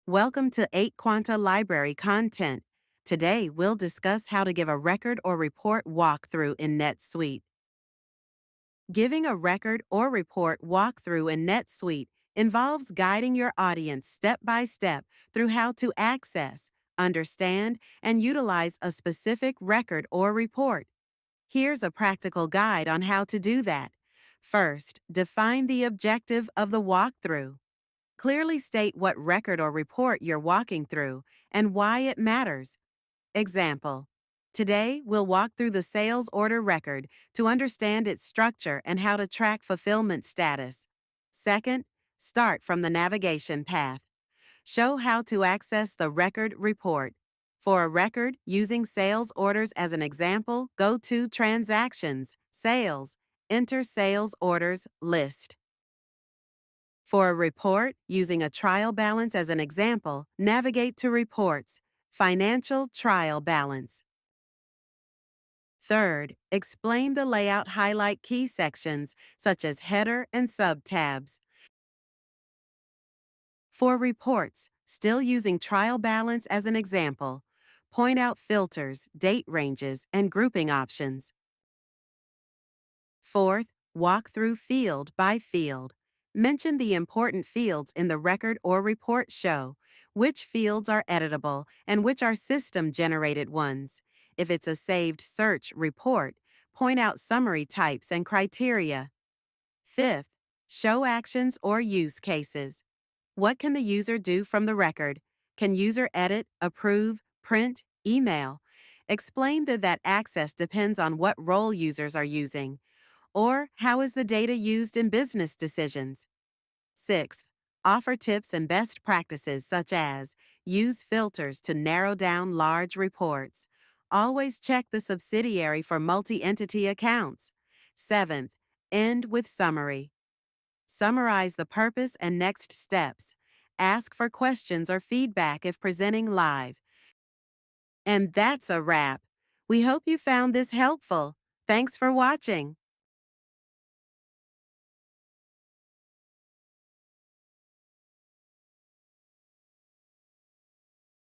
Welcome to 8 Quanta Library Content. Today, we'll discuss how to give a record or report walkthrough in NetSuite. Giving a record or report walkthrough in NetSuite involves guiding your audience step by step through how to access, understand, and utilize a specific record or report. Here's a practical guide on how to do that. First, define the objective of the walkthrough. Clearly state what record or report you're walking through and why it matters. Example: today, we'll walk through the sales order record to understand its structure and how to track fulfillment status. Second, start from the navigation path. Show how to access the record report. For a record, using sales orders as an example, go to Transactions, Sales, enter Sales Orders List. For a report, using a trial balance as an example, navigate to Reports, Financial Trial Balance. Third, explain the layout highlight key sections such as header and subtabs. For reports, still using trial balance as an example, point out filters, date ranges, and grouping options. Fourth, walk through field by field. Mention the important fields in the record or report show, which fields are editable and which are system-generated ones. If it's a saved search report, point out summary types and criteria. Fifth, show actions or use cases. What can the user do from the record? Can user edit, approve, print, email? Explain that access depends on what role users are using. Or how is the data used in business decisions? Sixth, offer tips and best practices such as use filters to narrow down large reports. Always check the subsidiary for multi-entity accounts. Seventh, end with summary. Summarize the purpose and next steps. Ask for questions or feedback if presenting live. And that's a wrap. We hope you found this helpful. Thanks for watching.